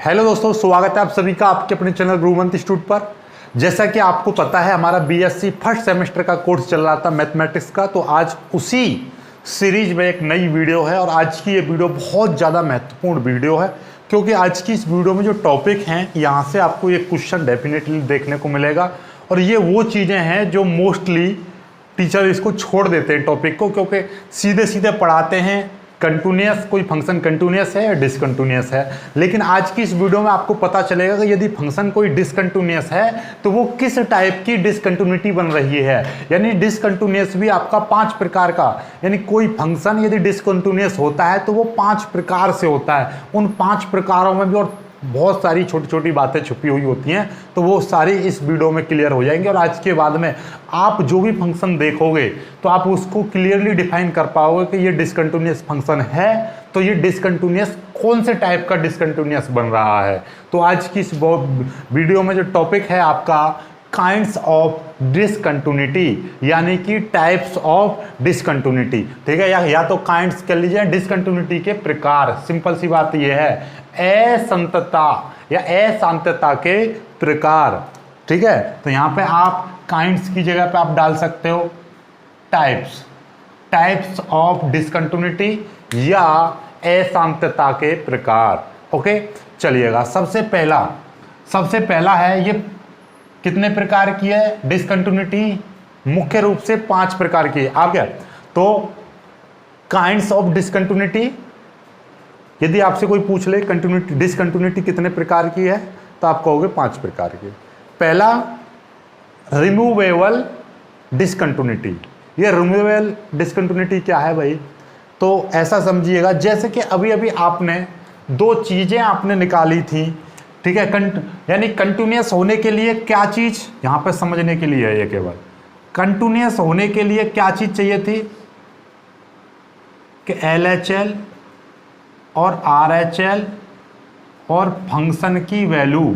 Hello दोस्तों, स्वागत है आप सभी का आपके अपने चैनल गुरुमंत इंस्टीट्यूट पर। जैसा कि आपको पता है, हमारा बीएससी फर्स्ट सेमेस्टर का कोर्स चल रहा था मैथमेटिक्स का, तो आज उसी सीरीज में एक नई वीडियो है। और आज की ये वीडियो बहुत ज़्यादा महत्वपूर्ण वीडियो है, क्योंकि आज की इस वीडियो में जो टॉपिक हैं, यहाँ से आपको ये क्वेश्चन डेफिनेटली देखने को मिलेगा। और ये वो चीज़ें हैं जो मोस्टली टीचर इसको छोड़ देते हैं टॉपिक को, क्योंकि सीधे सीधे पढ़ाते हैं कंटिन्यूस, कोई फंक्शन कंटिन्यूस है या डिसकंटिन्यूस है। लेकिन आज की इस वीडियो में आपको पता चलेगा कि यदि फंक्शन कोई डिसकंटिन्यूस है तो वो किस टाइप की डिसकंटिन्यूटी बन रही है। यानी डिसकंटिन्यूस भी आपका 5 प्रकार का, यानी कोई फंक्शन यदि डिसकंटिन्यूस होता है तो वो 5 प्रकार से होता है। उन 5 प्रकारों में भी और बहुत सारी छोटी छोटी बातें छुपी हुई होती हैं, तो वो सारी इस वीडियो में क्लियर हो जाएंगे। और आज के बाद में आप जो भी फंक्शन देखोगे तो आप उसको क्लियरली डिफाइन कर पाओगे कि ये डिसकंटिन्यूस फंक्शन है, तो ये डिसकंटिन्यूस कौन से टाइप का डिसकंटिन्यूस बन रहा है। तो आज की इस वीडियो में जो टॉपिक है आपका काइंड्स ऑफ डिसकंटिन्यूटी, यानी कि टाइप्स ऑफ डिसकंटिन्यूटी। ठीक है, या तो काइंड्स कह लीजिए, डिसकंटिन्यूटी के प्रकार। सिंपल सी बात यह है, असंतता या अशांतता के प्रकार। ठीक है, तो यहां पे आप काइंड्स की जगह पे आप डाल सकते हो टाइप्स ऑफ डिसकंटिन्यूटी या अशांतता के प्रकार। ओके, चलिएगा। सबसे पहला है, ये कितने प्रकार की है डिसकंटिन्यूटी? मुख्य रूप से 5 प्रकार की है। आप क्या तो काइंड्स ऑफ डिसकंटिन्यूटी, यदि आपसे कोई पूछ ले डिसकंटिन्यूटी कितने प्रकार की है, तो आप कहोगे 5 प्रकार की। पहला, रिमूवेबल डिसकंटिन्यूटी। ये रिमूवेबल डिसकंटिन्यूटी क्या है भाई? तो ऐसा समझिएगा जैसे कि अभी अभी आपने 2 चीजें आपने निकाली थी। ठीक है, यानी कंटिन्यूस होने के लिए क्या चीज, यहां पर समझने के लिए है ये केवल। कंटिन्यूस होने के लिए क्या चीज चाहिए थी कि LHL और RHL और फंक्शन की वैल्यू,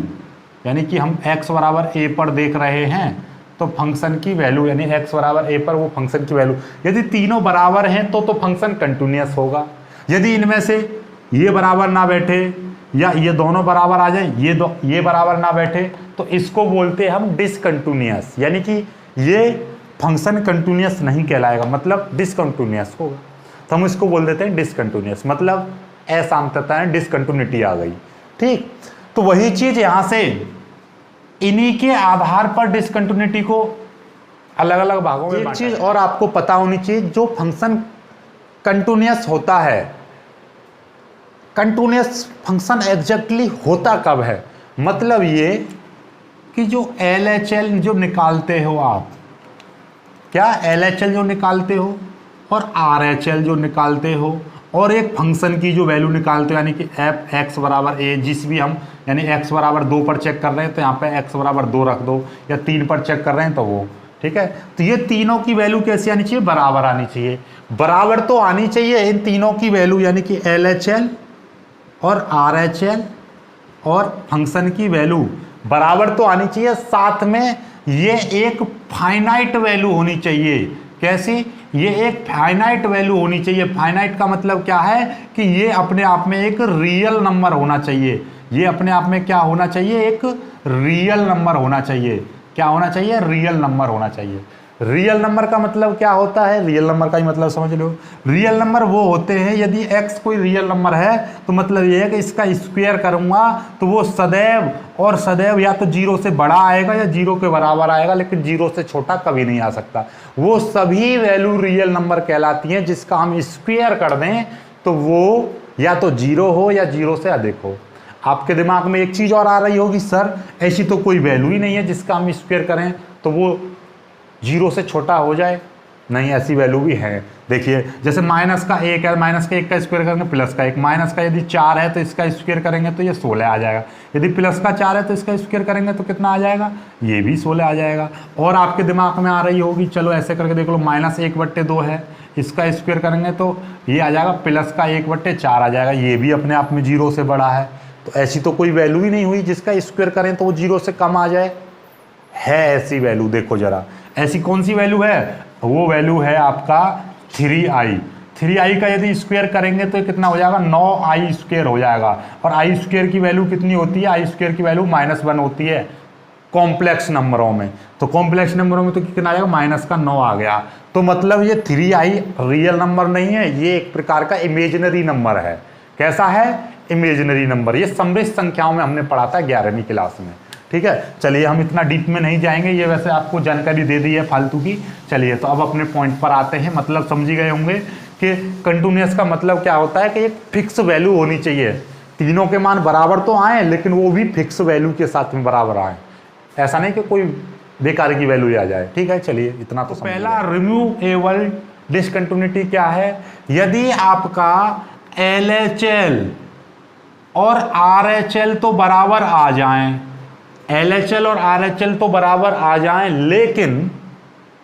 यानी कि हम x बराबर a पर देख रहे हैं, तो फंक्शन की वैल्यू यानी x बराबर a पर वो फंक्शन की वैल्यू यदि तीनों बराबर हैं तो फंक्शन कंटिन्यूस होगा। यदि इनमें से ये बराबर ना बैठे या ये दोनों बराबर आ जाए, ये बराबर ना बैठे, तो इसको बोलते हैं हम डिसकंटिन्यूस, यानी कि ये फंक्शन कंटिन्यूस नहीं कहलाएगा, मतलब डिसकंटिन्यूस होगा। तो हम इसको बोल देते हैं डिसकंटिन्यूस, मतलब अशांतता है, डिसकंटिन्यूटी आ गई। ठीक, तो वही चीज यहां से इन्हीं के आधार पर डिसकंटिन्यूटी को अलग अलग भागों में एक चीज और आपको पता होनी चाहिए, जो फंक्शन कंटिन्यूस होता है, कंटिन्यूस फंक्शन एग्जैक्टली होता कब है? मतलब ये कि जो LHL जो निकालते हो आप, क्या LHL जो निकालते हो और RHL जो निकालते हो, और एक फंक्शन की जो वैल्यू निकालते हो, यानी कि f(x बराबर a), जिस भी हम यानी x बराबर 2 पर चेक कर रहे हैं तो यहाँ पे x बराबर 2 रख दो, या 3 पर चेक कर रहे हैं तो वो। ठीक है, तो ये तीनों की वैल्यू कैसी आनी चाहिए? बराबर आनी चाहिए। बराबर तो आनी चाहिए इन तीनों की वैल्यू, यानी कि LHL और RHL और फंक्शन की वैल्यू बराबर तो आनी चाहिए। साथ में ये एक फाइनाइट वैल्यू होनी चाहिए। कैसी? ये एक फाइनाइट वैल्यू होनी चाहिए। फाइनाइट का मतलब क्या है कि ये अपने आप में एक रियल नंबर होना चाहिए। ये अपने आप में क्या होना चाहिए? एक रियल नंबर होना चाहिए। क्या होना चाहिए? रियल नंबर होना चाहिए। रियल नंबर का मतलब क्या होता है? रियल नंबर का ही मतलब समझ लो। रियल नंबर वो होते हैं, यदि x कोई रियल नंबर है तो मतलब ये है कि इसका स्क्वायर करूंगा तो वो सदैव और सदैव या तो 0 से बड़ा आएगा या 0 के बराबर आएगा, लेकिन 0 से छोटा कभी नहीं आ सकता। वो सभी वैल्यू रियल नंबर कहलाती हैं जिसका हम स्क्वायर कर दें तो वो या तो 0 हो या 0 से अधिक हो। आपके दिमाग में एक चीज और आ रही होगी, सर ऐसी तो कोई वैल्यू ही नहीं है जिसका हम स्क्वायर करें तो वो 0 से छोटा हो जाए। नहीं, ऐसी वैल्यू भी है। देखिए, जैसे -1 है, -1 का स्क्वायर करेंगे +1, माइनस का यदि 4 है तो इसका स्क्वायर करेंगे तो ये 16 आ जाएगा। यदि +4 है तो इसका स्क्वायर करेंगे तो कितना आ जाएगा? ये भी 16 आ जाएगा। और आपके दिमाग में आ रही होगी, चलो ऐसे करके देख लो, -1/2 है, इसका स्क्वायर करेंगे तो ये आ जाएगा +1/4 आ जाएगा। ये भी अपने आप में 0 से बड़ा है। तो ऐसी तो कोई वैल्यू ही नहीं हुई जिसका स्क्वायर करें तो वो 0 से कम आ जाए। है ऐसी वैल्यू, देखो जरा, ऐसी कौन सी वैल्यू है? वो वैल्यू है आपका 3i। 3i का यदि स्क्वायर करेंगे तो कितना हो जाएगा, 9i स्क्वायर हो जाएगा। और आई स्क्वायर की वैल्यू कितनी होती है, आई स्क्वायर की वैल्यू -1 होती है कॉम्प्लेक्स नंबरों में। तो कॉम्प्लेक्स नंबरों में तो कितना आ जाएगा, माइनस का 9 आ गया। तो मतलब ये 3i रियल नंबर नहीं है, ये एक प्रकार का इमेजिनरी नंबर है। कैसा है, इमेजिनरी नंबर। ये समृद्ध संख्याओं में हमने पढ़ा था 11वीं क्लास में। ठीक है, चलिए हम इतना डीप में नहीं जाएंगे, ये वैसे आपको जानकारी दे दी है फालतू की। चलिए तो अब अपने पॉइंट पर आते हैं। मतलब समझ ही गए होंगे कि कंटिन्यूअस का मतलब क्या होता है कि एक फिक्स वैल्यू होनी चाहिए, तीनों के मान बराबर तो आए लेकिन वो भी फिक्स वैल्यू के साथ में बराबर आए, ऐसा नहीं कि कोई बेकार की वैल्यू आ जाए। ठीक है, चलिए इतना तो पहला रिमूवेबल डिसकंटिन्यूटी क्या है, यदि आपका LHL और RHL तो बराबर आ जाएं, LHL और RHL तो बराबर आ जाएं, लेकिन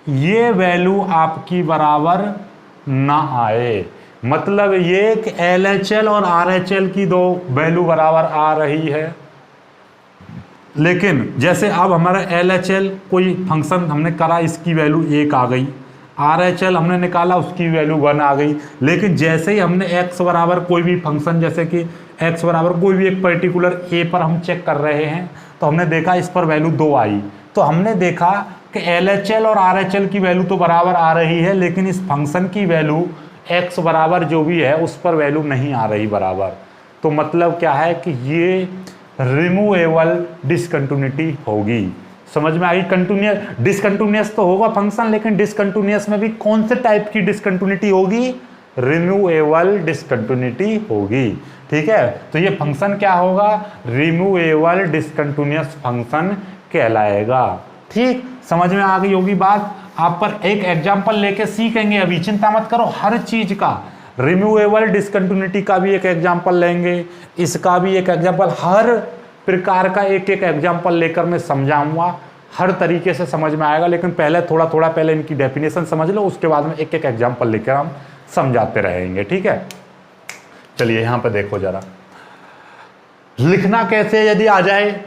ये वैल्यू आपकी बराबर ना आए। मतलब ये कि LHL और RHL की दो वैल्यू बराबर आ रही है, लेकिन जैसे अब हमारा LHL कोई फंक्शन हमने करा, इसकी वैल्यू 1 आ गई, RHL हमने निकाला, उसकी वैल्यू 1 आ गई। लेकिन जैसे ही हमने x बराबर कोई भी फंक्शन, जैसे कि x बराबर कोई भी एक पर्टिकुलर a पर हम चेक कर रहे हैं, तो हमने देखा इस पर वैल्यू 2 आई, तो हमने देखा कि LHL और RHL की वैल्यू तो बराबर आ रही है, लेकिन इस फंक्शन की वैल्यू x बराबर जो भी है उस पर वैल्यू नहीं आ रही बराबर। तो मतलब क्या है कि ये रिमूवेबल डिसकंटिन्यूटी होगी। समझ में आई? कंटिन्यूअस डिसकंटिन्यूअस तो होगा फंक्शन, लेकिन डिसकंटिन्यूअस में भी कौन से टाइप की डिसकंटिन्यूटी होगी, रिमूवेबल डिसकंटिन्यूटी होगी। ठीक है, तो ये फंक्शन क्या होगा, रिमूवेबल डिसकंटिन्यूअस फंक्शन कहलाएगा। ठीक, समझ में आ गई होगी बात। आप पर एक एग्जांपल लेके सीखेंगे, अभी चिंता मत करो, हर चीज का रिमूवेबल डिसकंटिन्यूटी का भी एक एग्जांपल लेंगे, इसका भी एक एग्जांपल, हर प्रकार का एक एक एग्जांपल लेकर मैं समझाऊंगा, हर तरीके से समझ में आएगा। लेकिन पहले थोड़ा थोड़ा पहले इनकी डेफिनेशन समझ लो, उसके बाद में एक एक एग्जांपल लेकर हम समझाते रहेंगे। ठीक है, चलिए यहां पर देखो जरा, लिखना कैसे यदि आ जाए,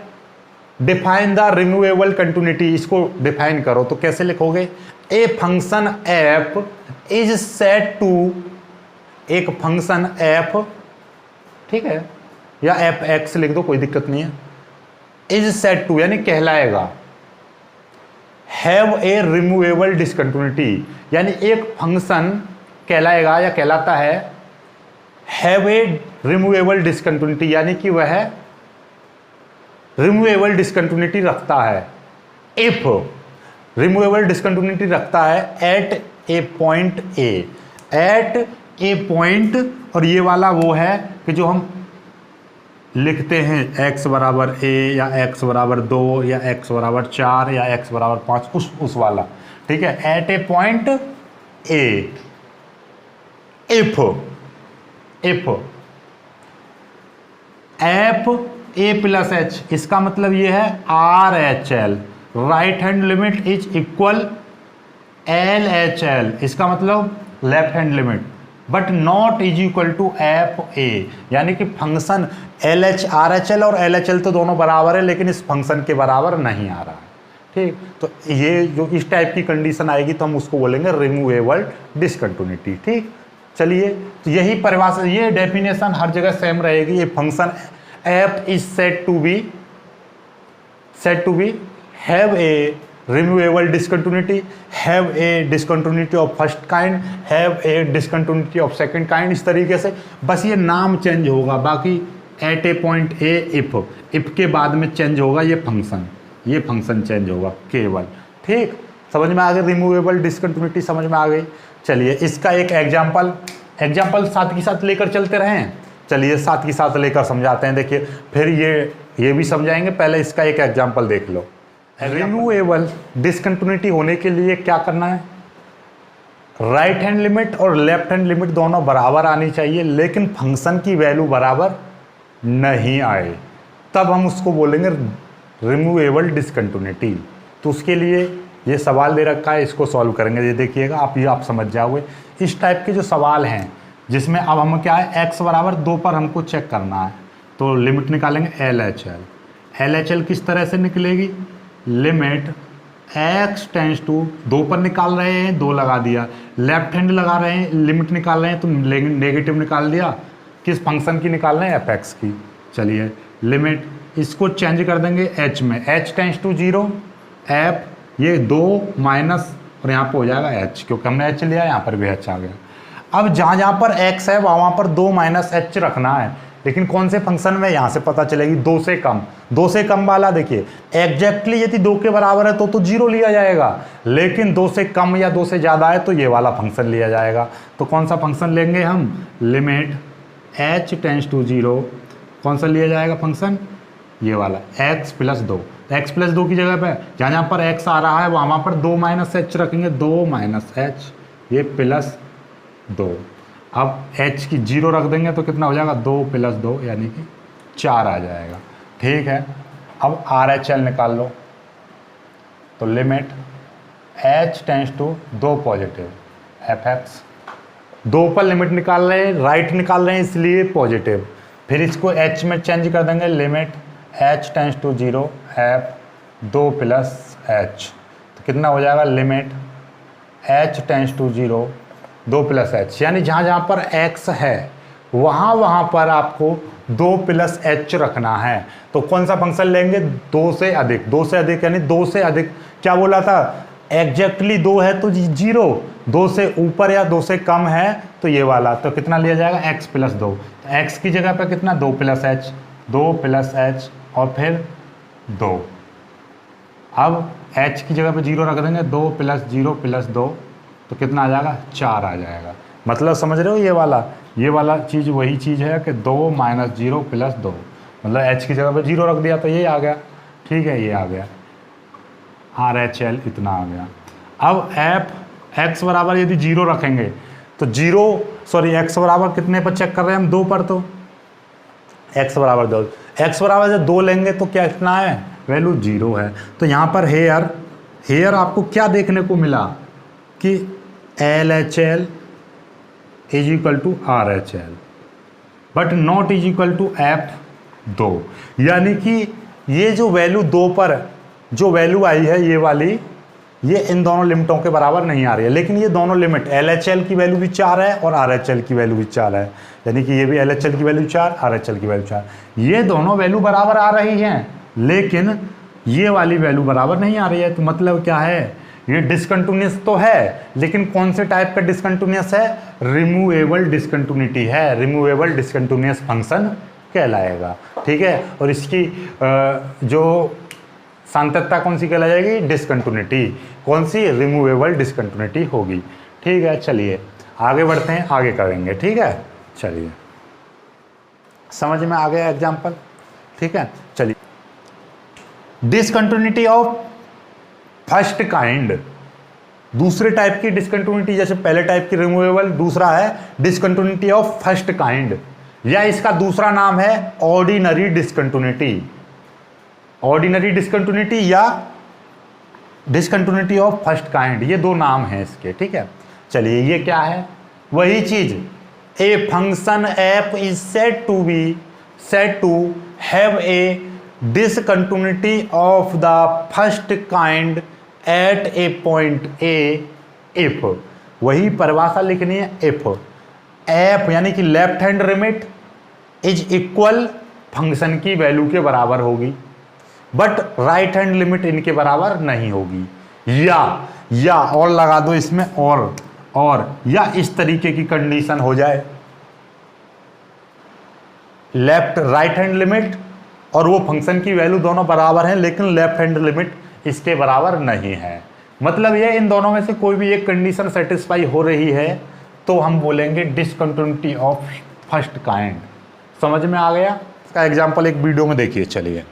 डिफाइन द रिमूवेबल कंटिन्यूटी, इसको डिफाइन करो तो कैसे लिखोगे, a function f is set to, एक फंक्शन एफ, ठीक है, या एफ एक्स लिख दो, कोई दिक्कत नहीं है, इज सेट टू यानी कहलाएगा, हैव ए रिमूवेबल डिसकंटिन्यूटी, यानी एक फंक्शन कहलाएगा या कहलाता है हैव ए रिमूवेबल डिसकंटिन्यूटी, यानी कि वह रिमूवेबल डिसकंटिन्यूटी रखता है। इफ रिमूवेबल डिसकंटिन्यूटी रखता है at a point a, at a point, और ये वाला वो है कि जो हम लिखते हैं x बराबर a या x बराबर 2 या x बराबर 4 या x बराबर 5, उस वाला। ठीक है, at a point a, if f a plus h, इसका मतलब ये है RHL, right hand limit is equal LHL, इसका मतलब left hand limit, but not is equal to f a, यानी कि फंक्शन RHL और LHL तो दोनों बराबर है, लेकिन इस फंक्शन के बराबर नहीं आ रहा है। ठीक, तो ये जो इस टाइप की कंडीशन आएगी तो हम उसको बोलेंगे रिमूवेबल डिसकंटिन्यूटी। ठीक, चलिए तो यही परिभाषा, ये डेफिनेशन हर जगह सेम रहेगी। ये function f is set to be have a removable discontinuity, have a discontinuity of first kind, have a discontinuity of second kind, इस तरीके से बस ये नाम चेंज होगा। बाकी at a point a if के बाद में चेंज होगा ये फंक्शन चेंज होगा केवल। ठीक, समझ में आ गई, रिमूवेबल डिसकंटिन्यूटी समझ में आ गई। चलिए इसका एक एग्जाम्पल साथ के साथ लेकर चलते रहें। चलिए साथ के साथ लेकर समझाते हैं। देखिए फिर ये भी समझाएंगे, पहले इसका एक एग्जाम्पल देख लो। रिमूवेबल डिसकंटिन्यूटी होने के लिए क्या करना है, राइट हैंड लिमिट और लेफ्ट हैंड लिमिट दोनों बराबर आनी चाहिए, लेकिन फंक्शन की वैल्यू बराबर नहीं आए, तब हम उसको बोलेंगे रिमूवेबल डिसकंटिन्यूटी। तो उसके लिए ये सवाल दे रखा है, इसको सॉल्व करेंगे। ये देखिएगा आप समझ जाओगे। इस टाइप के जो सवाल हैं जिसमें अब हम क्या है, x बराबर 2 पर हमको चेक करना है, तो लिमिट निकालेंगे LHL किस तरह से निकलेगी, लिमिट x टेंस टू 2 पर निकाल रहे हैं, 2 लगा दिया, लेफ्ट हैंड लगा रहे हैं, लिमिट निकाल रहे हैं तो नेगेटिव निकाल दिया, किस फंक्शन की निकाल रहे हैं, fx की। चलिए लिमिट इसको चेंज कर देंगे h में, h टेंस टू 0 f ये 2 माइनस और यहाँ पर हो जाएगा h, क्योंकि हमने h लिया, यहाँ पर भी h आ गया। अब जहाँ जहाँ पर x है वहाँ पर 2 माइनस h रखना है, लेकिन कौन से फंक्शन में, यहाँ से पता चलेगी 2 से कम। 2 से कम वाला देखिए एग्जैक्टली यदि 2 के बराबर है तो 0 लिया जाएगा, लेकिन 2 से कम या 2 से ज़्यादा है तो ये वाला फंक्शन लिया जाएगा। तो कौन सा फंक्शन लेंगे हम, लिमिट h टेंस टू 0, कौन सा लिया जाएगा फंक्शन, ये वाला x प्लस 2। x प्लस 2 की जगह पे जहाँ जहाँ पर x आ रहा है वहाँ पर 2 माइनस h रखेंगे, 2 माइनस h ये प्लस 2। अब h की 0 रख देंगे तो कितना हो जाएगा, 2 प्लस 2 यानी कि 4 आ जाएगा। ठीक है, अब RHL निकाल लो, तो limit h tends to 2 positive fx, 2 पर लिमिट निकाल रहे हैं, राइट निकाल रहे हैं इसलिए पॉजिटिव, फिर इसको h में चेंज कर देंगे, limit h tends to 0 f 2 plus h, तो कितना हो जाएगा, limit h tends to 0 2 plus h, यानी जहाँ जहाँ पर x है वहाँ पर आपको 2 प्लस h रखना है। तो कौन सा फंक्शन लेंगे, 2 से अधिक, 2 से अधिक यानी 2 से अधिक, क्या बोला था, एग्जैक्टली 2 है तो 0, 2 से ऊपर या 2 से कम है तो ये वाला, तो कितना लिया जाएगा, x प्लस 2, तो x की जगह पर कितना, 2 प्लस h, 2 प्लस h और फिर 2। अब h की जगह पे 0 रख देंगे, 2 प्लस 0 प्लस 2, तो कितना आ जाएगा, 4 आ जाएगा। मतलब समझ रहे हो, ये वाला चीज़ वही चीज़ है कि 2 माइनस 0 प्लस 2, मतलब h की जगह पे 0 रख दिया तो ये आ गया। ठीक है, ये आ गया, RHL इतना आ गया। अब x बराबर यदि 0 रखेंगे तो x बराबर कितने पर चेक कर रहे हैं हम, 2 पर, तो x बराबर 2, x बराबर जब 2 लेंगे तो क्या कितना है, वैल्यू 0 है। तो यहाँ पर हेयर आपको क्या देखने को मिला कि LHL is equal to RHL but not is equal to F2, यानी कि ये जो वैल्यू 2 पर जो वैल्यू आई है ये वाली, ये इन दोनों लिमिटों के बराबर नहीं आ रही है, लेकिन ये दोनों लिमिट LHL की वैल्यू भी 4 है और RHL की वैल्यू भी 4 है, यानी कि ये भी LHL की वैल्यू 4, RHL की वैल्यू 4, ये दोनों वैल्यू बराबर आ रही हैं, लेकिन ये वाली वैल्यू बराबर नहीं आ रही है। तो मतलब क्या है, ये डिसकंटिन्यूअस तो है, लेकिन कौन से टाइप का डिसकंटिन्यूअस है, रिमूवेबल डिसकंटिन्यूटी है, रिमूवेबल डिसकंटिन्यूअस फंक्शन कहलाएगा। ठीक है, और इसकी जो सांतत्ता कौन सी कहलाई जाएगी, डिसकंटिन्यूटी, कौन सी, रिमूवेबल डिसकंटिन्यूटी होगी। ठीक है, चलिए आगे बढ़ते हैं, आगे करेंगे। ठीक है, चलिए समझ में आ गया एग्जाम्पल। ठीक है, चलिए डिसकंटिन्यूटी ऑफ फर्स्ट काइंड, दूसरे टाइप की डिसकंटिन्यूटी, जैसे पहले टाइप की रिमूवेबल, दूसरा है डिसकंटिन्यूटी ऑफ फर्स्ट काइंड, या इसका दूसरा नाम है ऑर्डिनरी डिसकंटिन्यूटी, ऑर्डिनरी डिसकंटिन्यूटी या डिसकंटिन्यूटी ऑफ फर्स्ट काइंड, ये 2 नाम हैं इसके। ठीक है, चलिए ये क्या है, वही चीज, ए function f is said to have a discontinuity of the first kind at a point a if, वही परिभाषा लिखनी है, f यानी कि left hand limit is equal function की वैल्यू के बराबर होगी, बट राइट हैंड लिमिट इनके बराबर नहीं होगी, या और लगा दो इसमें, और या इस तरीके की कंडीशन हो जाए, राइट हैंड लिमिट और वो फंक्शन की वैल्यू दोनों बराबर हैं, लेकिन लेफ्ट हैंड लिमिट इसके बराबर नहीं है। मतलब ये इन दोनों में से कोई भी एक कंडीशन सेटिस्फाई हो रही है तो हम बोलेंगे डिसकंटिन्यूटी ऑफ फर्स्ट काइंड। समझ में आ गया? इसका एग्जांपल एक वीडियो में देखिए, चलिए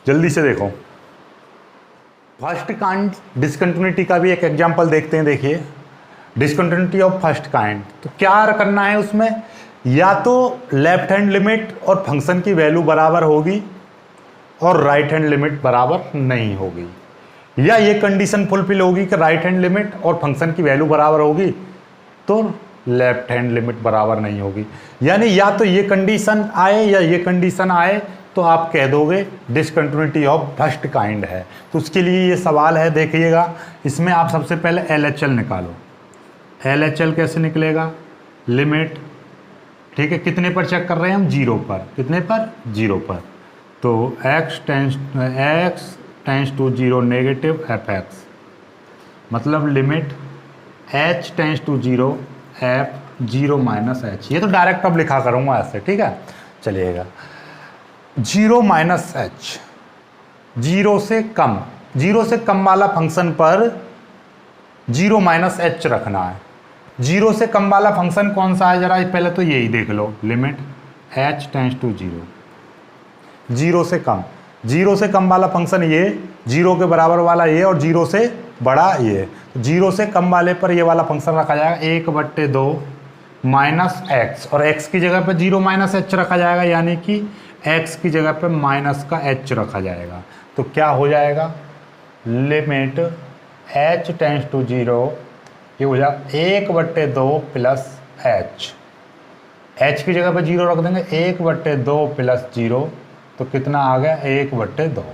जल्दी से देखो। फर्स्ट काइंड डिसकंटिन्यूटी का भी एक एग्जांपल देखते हैं। देखिए डिसकंटिन्यूटी ऑफ फर्स्ट काइंड, तो क्या करना है उसमें, या तो लेफ्ट हैंड लिमिट और फंक्शन की वैल्यू बराबर होगी और राइट हैंड लिमिट बराबर नहीं होगी, या ये कंडीशन फुलफिल होगी कि राइट हैंड लिमिट और फंक्शन की वैल्यू बराबर होगी तो लेफ्ट हैंड लिमिट बराबर नहीं होगी। यानी या तो ये कंडीशन आए या ये कंडीशन आए तो आप कह दोगे डिसकंटिन्यूटी ऑफ फर्स्ट काइंड है। तो उसके लिए ये सवाल है, देखिएगा इसमें आप सबसे पहले LHL निकालो। LHL कैसे निकलेगा, लिमिट, ठीक है, कितने पर चेक कर रहे हैं हम, 0 पर, कितने पर, 0 पर। तो x tends to 0 negative fx, मतलब limit h tends to 0 f 0 minus h। ये तो डायरेक्ट अब लिखा करूँगा ऐसे, ठीक है, चलिएगा। 0 माइनस h, 0 से कम, 0 से कम वाला फंक्शन पर 0 माइनस h रखना है। 0 से कम वाला फंक्शन कौन सा है, जरा पहले तो यही देख लो, लिमिट h टेंस टू 0, 0 से कम, 0 से कम वाला फंक्शन ये, 0 के बराबर वाला ये और 0 से बड़ा ये। 0 से कम वाले पर ये वाला फंक्शन रखा जाएगा 1/2 माइनस एक्स, और x की जगह पे 0 माइनस h रखा जाएगा, यानी कि x की जगह पे माइनस का h रखा जाएगा। तो क्या हो जाएगा, लिमिट h टेंस टू 0, ये हो जाएगा 1/2 प्लस h, h की जगह पे 0 रख देंगे, 1/2 प्लस 0, तो कितना आ गया, 1/2।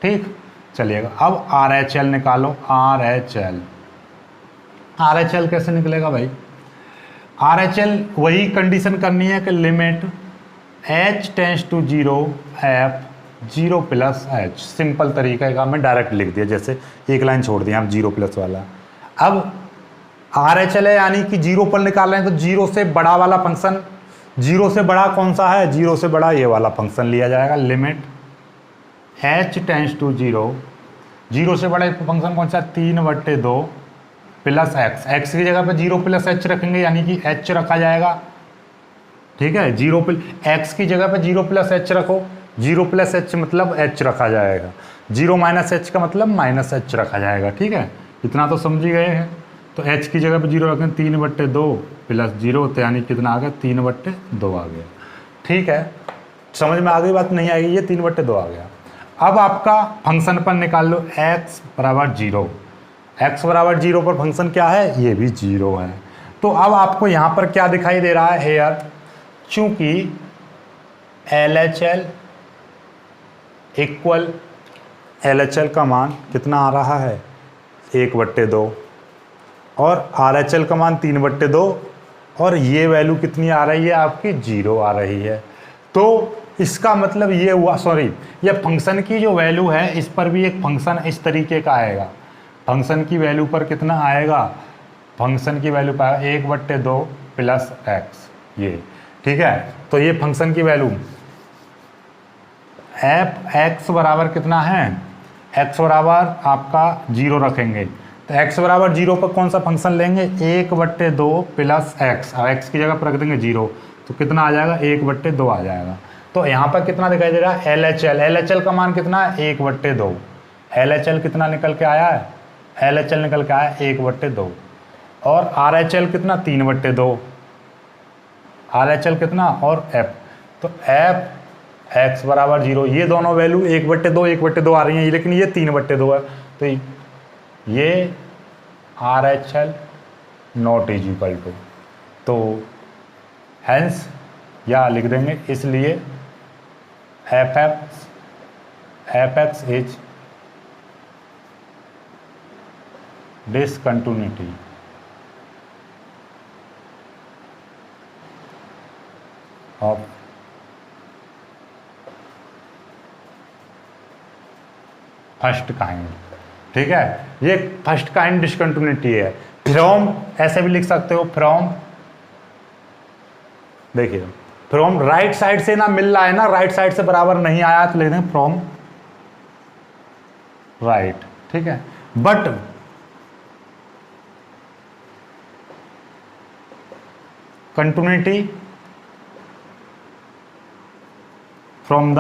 ठीक, चलिएगा अब RHL निकालो। RHL कैसे निकलेगा भाई, RHL वही कंडीशन करनी है कि limit h tends to 0 f 0 plus h। Simple तरीका है, मैं डायरेक्ट लिख दिया, जैसे एक लाइन छोड़ दिया हम 0 प्लस वाला। अब RHL है यानी कि 0 पर निकाल रहे हैं, तो 0 से बड़ा वाला फंक्शन, 0 से बड़ा कौन सा है, 0 से बड़ा ये वाला फंक्शन लिया जाएगा। लिमिट h टेंस टू 0, 0 से बड़ा फंक्शन कौन सा, 3/2 प्लस x, x की जगह पे 0 प्लस h रखेंगे, यानी कि h रखा जाएगा, ठीक है। 0 x की जगह पे 0 प्लस h रखो, 0 प्लस h मतलब h रखा जाएगा, 0 माइनस h का मतलब माइनस h रखा जाएगा, ठीक है, इतना तो समझ ही गए हैं। तो h की जगह पे 0 रखें, 3/2 प्लस 0, तो यानी कितना आ गया, 3/2 आ गया, ठीक है, समझ में आ गई बात, नहीं आएगी, ये 3/2 आ गया। अब आपका फंक्शन पर निकाल लो x बराबर 0, x बराबर 0 पर फंक्शन क्या है, ये भी 0 है। तो अब आपको यहाँ पर क्या दिखाई दे रहा है हेयर, चूंकि LHL इक्वल, LHL का मान कितना आ रहा है, 1/2, और RHL का मान 3/2, और ये वैल्यू कितनी आ रही है आपकी, 0 आ रही है। तो इसका मतलब ये हुआ, सॉरी, ये फंक्शन की जो वैल्यू है, इस पर भी एक फंक्शन इस तरीके का आएगा। फंक्शन की वैल्यू पर कितना आएगा, फंक्शन की वैल्यू पर 1/2 प्लस x, ये, ठीक है। तो ये फंक्शन की वैल्यू f(x) बराबर कितना है, x बराबर आपका 0 रखेंगे, तो x बराबर 0 पर कौन सा फंक्शन लेंगे, 1/2 प्लस x, और x की जगह पर रख देंगे 0, तो कितना आ जाएगा, 1/2 आ जाएगा। तो यहाँ पर कितना दिखाई दे रहा है, LHL का मान कितना है, 1/2। LHL कितना निकल के आया है, LHL निकल के आया 1/2, और RHL कितना, 3/2, RHL कितना, और f, तो f x बराबर 0, ये दोनों वैल्यू 1/2 आ रही हैं, लेकिन ये 3/2 है, तो ये RHL not is equal to, तो हैंस या लिख देंगे, इसलिए fx is discontinuity of first kind, ठीक है, ये फर्स्ट काइंड डिसकंटिन्यूटी है। फ्रॉम ऐसे भी लिख सकते हो, फ्रॉम, देखिए फ्रॉम राइट साइड से ना मिल रहा है ना, राइट साइड से बराबर नहीं आया, तो लिख दें फ्रॉम राइट, ठीक है, but continuity from the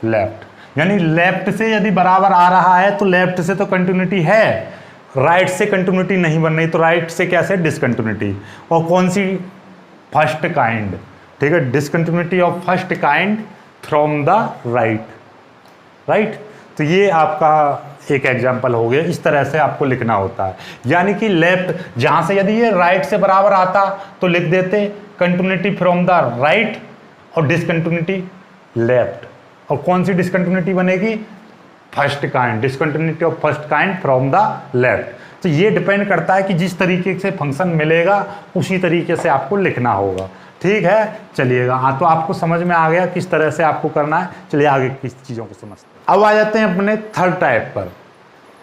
left, यानी लेफ्ट से यदि बराबर आ रहा है तो लेफ्ट से तो कंटिन्यूटी है, राइट से कंटिन्यूटी नहीं बन रही, तो राइट से कैसे, डिसकंटिन्यूटी। और कौन सी, फर्स्ट काइंड, ठीक है, discontinuity of first kind from the right, right. तो ये आपका एक एग्जांपल हो गया, इस तरह से आपको लिखना होता है, यानी कि लेफ्ट, जहां से यदि ये राइट से बराबर आता तो लिख देते कंटिन्यूटी फ्रॉम द राइट, और डिसकंटिन्यूटी लेफ्ट। और कौन सी डिसकंटिन्यूटी बनेगी? First kind, discontinuity of first kind from the left. तो ये डिपेंड करता है कि जिस तरीके से फंक्शन मिलेगा उसी तरीके से आपको लिखना होगा। ठीक है, चलिएगा। हाँ, तो आपको समझ में आ गया किस तरह से आपको करना है। चलिए आगे किस चीज़ों को समझते हैं। अब आ जाते हैं अपने थर्ड टाइप पर।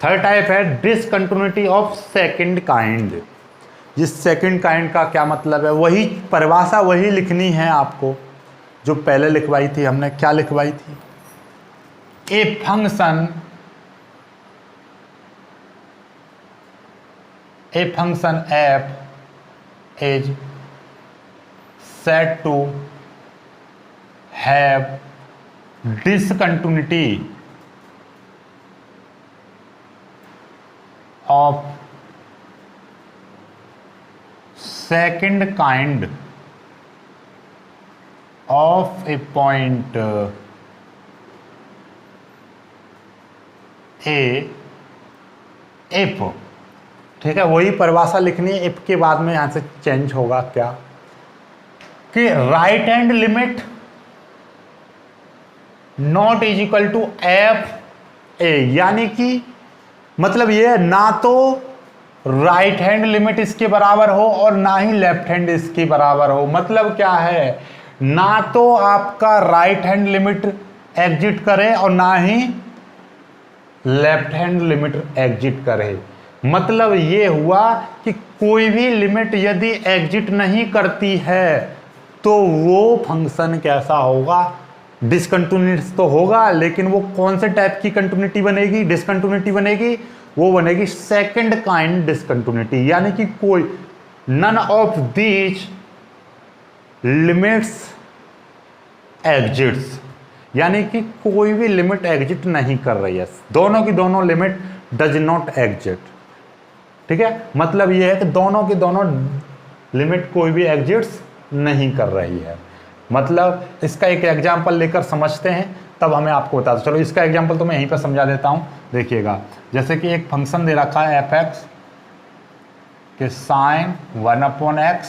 थर्ड टाइप है डिसकंटिन्यूटी ऑफ सेकंड काइंड। जिस सेकंड काइंड का क्या मतलब है, वही परिभाषा वही लिखनी है आपको जो पहले लिखवाई थी हमने। क्या लिखवाई थी? ए function f is said to have discontinuity of second kind of a point a f। ठीक है, वही परिभाषा लिखनी है। इफ के बाद में यहां से चेंज होगा क्या कि right hand limit not is equal to f a, यानी कि मतलब ये ना तो राइट हैंड लिमिट इसके बराबर हो और ना ही लेफ्ट हैंड इसके बराबर हो। मतलब क्या है, ना तो आपका राइट हैंड लिमिट एग्जिट करे और ना ही लेफ्ट हैंड लिमिट एग्जिट करे। मतलब ये हुआ कि कोई भी लिमिट यदि एग्जिट नहीं करती है तो वो फंक्शन कैसा होगा? डिसकंटिन्यूटी तो होगा, लेकिन वो कौन से टाइप की कंटिन्यूटी बनेगी? डिसकंटिन्यूटी बनेगी। वो बनेगी सेकंड काइंड डिसकंटिन्यूटी, यानी कि कोई none of these limits exists, यानी कि कोई भी लिमिट एग्जिट नहीं कर रही है। दोनों की दोनों लिमिट डज नॉट एग्जिट। ठीक है, मतलब यह है कि दोनों की दोनों लिमिट कोई भी एग्जिट्स नहीं कर रही है। मतलब इसका एक एग्जांपल लेकर समझते हैं, तब हमें आपको बता दो। चलो इसका एग्जांपल तो मैं यहीं पर समझा देता हूं। देखिएगा, जैसे कि एक फंक्शन दे रखा है एफ एक्स के sine 1/x,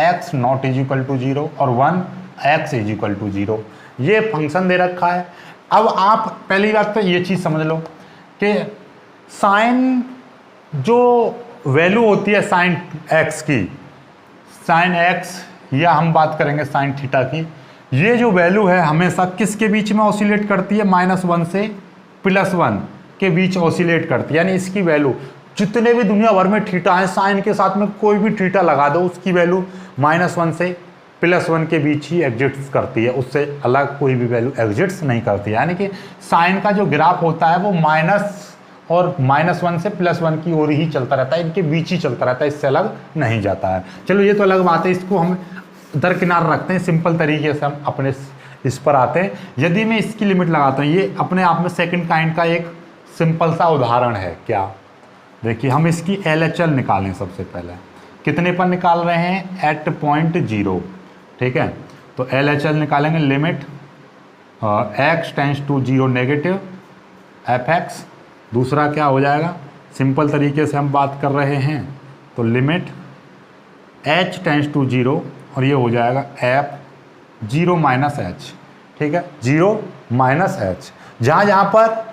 x not is equal to 0 और 1 x इज इक्वल टू 0। ये फंक्शन दे रखा है। अब आप पहली बात तो ये चीज़ समझ लो कि साइन जो वैल्यू होती है साइन एक्स की, साइन एक्स या हम बात करेंगे साइन थीटा की, ये जो वैल्यू है हमेशा किसके बीच में ऑसिलेट करती है? -1 से +1 के बीच ऑसिलेट करती है। यानी इसकी वैल्यू जितने भी दुनिया भर में थीटा है, साइन के साथ में कोई भी थीटा लगा दो, उसकी वैल्यू -1 से +1 के बीच ही एग्जिट्स करती है। उससे अलग कोई भी वैल्यू एग्जिट्स नहीं करती है। यानी कि साइन का जो ग्राफ होता है वो माइनस और -1 से +1 की ओर ही चलता रहता है, इनके बीच ही चलता रहता है, इससे अलग नहीं जाता है। चलो ये तो अलग बात है, इसको हम दरकिनार रखते हैं। सिंपल तरीके से हम अपने इस पर आते हैं। यदि मैं इसकी लिमिट लगाता हूँ, ये अपने आप में सेकंड काइंड का एक सिंपल सा उदाहरण है। क्या? देखिए, हम इसकी LHL निकालें। सबसे पहले कितने पर निकाल रहे हैं? At point 0। ठीक है, तो LHL निकालेंगे। Limit x tends to 0 negative f(x). दूसरा क्या हो जाएगा? सिंपल तरीके से हम बात कर रहे हैं तो लिमिट h टेंड्स टू 0 और ये हो जाएगा f 0 - h। ठीक है, 0 - h। जहाँ जहाँ पर